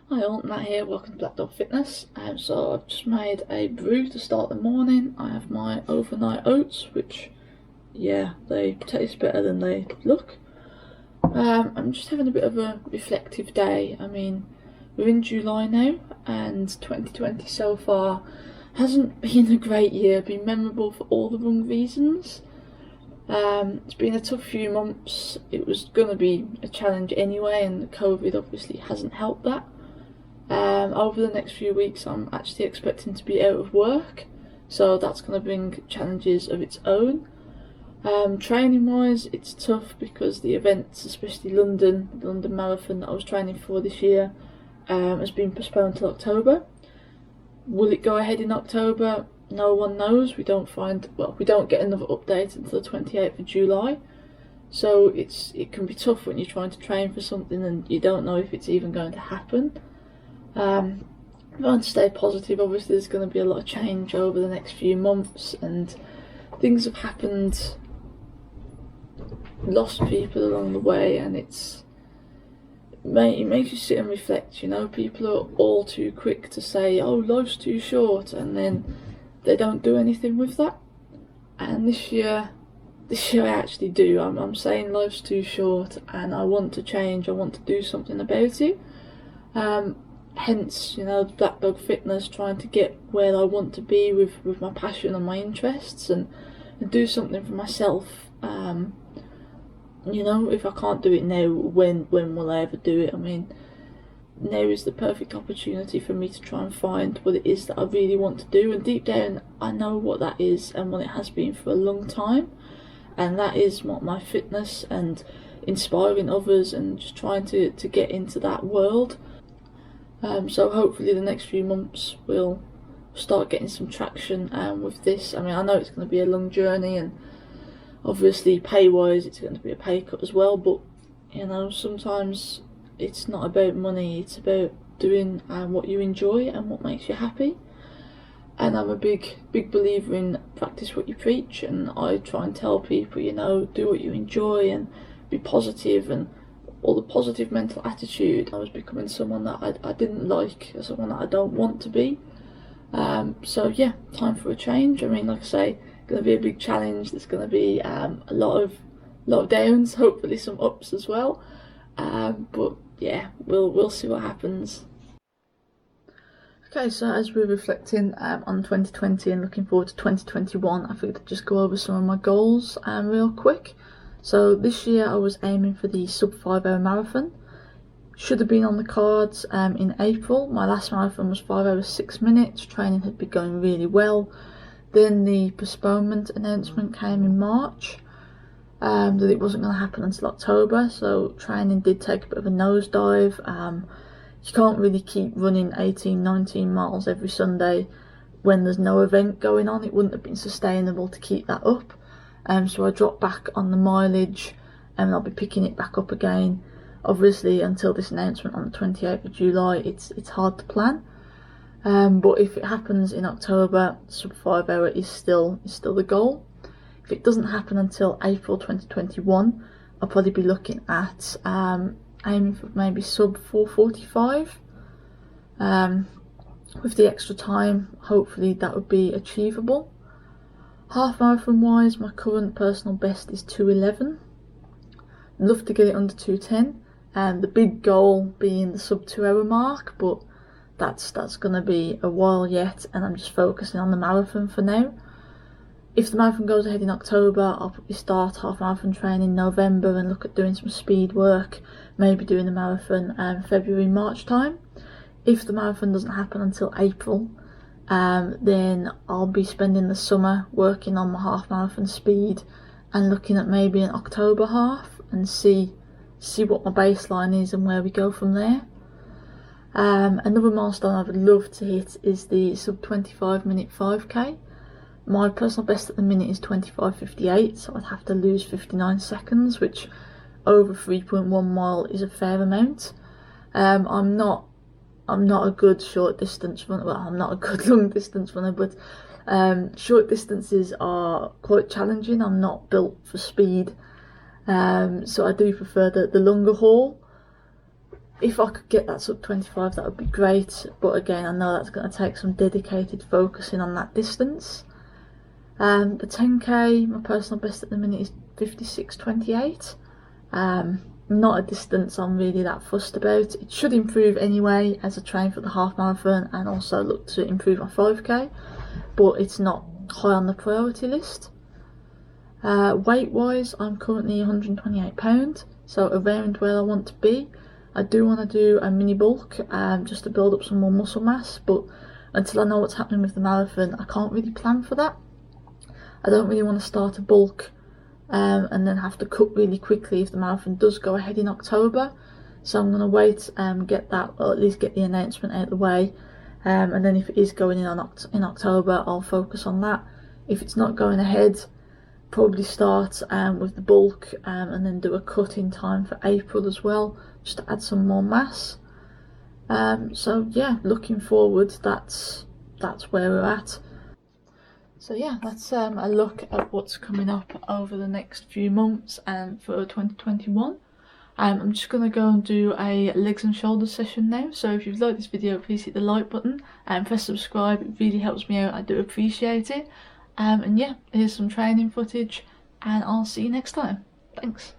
Hi all, Matt here, welcome to Black Dog Fitness. So I've just made a brew to start the morning. I have my overnight oats, which, yeah, they taste better than they look. I'm just having a bit of a reflective day. I mean, we're in July now, and 2020 so far hasn't been a great year, been memorable for all the wrong reasons. It's been a tough few months. It was going to be a challenge anyway, and the COVID obviously hasn't helped that. Over the next few weeks I'm actually expecting to be out of work, so that's going to bring challenges of its own. Training wise, it's tough because the events, especially the London Marathon that I was training for this year, has been postponed till October. Will it go ahead in October? No one knows. We don't get another update until the 28th of July. So it can be tough when you're trying to train for something and you don't know if it's even going to happen. I'm trying to stay positive. Obviously there's going to be a lot of change over the next few months, and things have happened, lost people along the way, and it makes you sit and reflect. You know, people are all too quick to say, oh, life's too short, and then they don't do anything with that. And this year I actually do. I'm saying life's too short and I want to change, I want to do something about it. Hence, you know, Black Dog Fitness, trying to get where I want to be with my passion and my interests, and do something for myself. You know, if I can't do it now, when will I ever do it? I mean, now is the perfect opportunity for me to try and find what it is that I really want to do, and deep down I know what that is and what it has been for a long time, and that is my fitness and inspiring others and just trying to get into that world. So hopefully the next few months we'll start getting some traction with this. I mean, I know it's going to be a long journey, and obviously pay wise it's going to be a pay cut as well, but you know, sometimes it's not about money, it's about doing what you enjoy and what makes you happy. And I'm a big believer in practice what you preach, and I try and tell people, you know, do what you enjoy and be positive, and all the positive mental attitude. I was becoming someone that I didn't like, someone that I don't want to be. So yeah, time for a change. I mean, like I say, going to be a big challenge. There's going to be a lot of downs, hopefully some ups as well. But yeah, we'll see what happens. Okay, so as we're reflecting on 2020 and looking forward to 2021, I figured I'd just go over some of my goals real quick. So this year I was aiming for the sub 5-hour marathon. Should have been on the cards in April. My last marathon was 5 hours 6 minutes. Training had been going really well. Then the postponement announcement came in March, that it wasn't going to happen until October. So training did take a bit of a nosedive. You can't really keep running 18-19 miles every Sunday when there's no event going on. It wouldn't have been sustainable to keep that up. So I dropped back on the mileage, and I'll be picking it back up again. Obviously, until this announcement on the 28th of July, it's hard to plan. But if it happens in October, sub 5 hour is still the goal. If it doesn't happen until April 2021, I'll probably be looking at aiming for maybe sub 4:45. With the extra time, hopefully that would be achievable. Half marathon wise, my current personal best is 2:11. Love to get it under 2:10, and the big goal being the sub 2 hour mark, but that's going to be a while yet, and I'm just focusing on the marathon for now. If the marathon goes ahead in October, I'll probably start half marathon training in November and look at doing some speed work, maybe doing the marathon February, March time. If the marathon doesn't happen until April, then I'll be spending the summer working on my half marathon speed and looking at maybe an October half, and see what my baseline is and where we go from there. Another milestone I would love to hit is the sub 25-minute 5k. My personal best at the minute is 25:58, so I'd have to lose 59 seconds, which over 3.1 mile is a fair amount. I'm not a good short distance runner. Well, I'm not a good long distance runner, but short distances are quite challenging. I'm not built for speed, so I do prefer the longer haul. if I could get that sub 25, that would be great, but again, I know that's going to take some dedicated focusing on that distance. The 10k, my personal best at the minute is 56.28. Not a distance I'm really that fussed about. It should improve anyway as I train for the half marathon and also look to improve my 5k, but it's not high on the priority list. Weight wise, I'm currently 128 pounds, so around where I want to be. I do want to do a mini bulk just to build up some more muscle mass, but until I know what's happening with the marathon, I can't really plan for that. I don't really want to start a bulk and then have to cut really quickly if the marathon does go ahead in October. So I'm going to wait and get that, or at least get the announcement out of the way, and then if it is going in October, I'll focus on that. If it's not going ahead, probably start with the bulk and then do a cut in time for April as well, just to add some more mass. So yeah, looking forward, that's where we're at. So yeah, that's a look at what's coming up over the next few months and for 2021. I'm just going to go and do a legs and shoulders session now, so if you've liked this video, please hit the like button and press subscribe. It really helps me out, I do appreciate it. And yeah, here's some training footage and I'll see you next time. Thanks.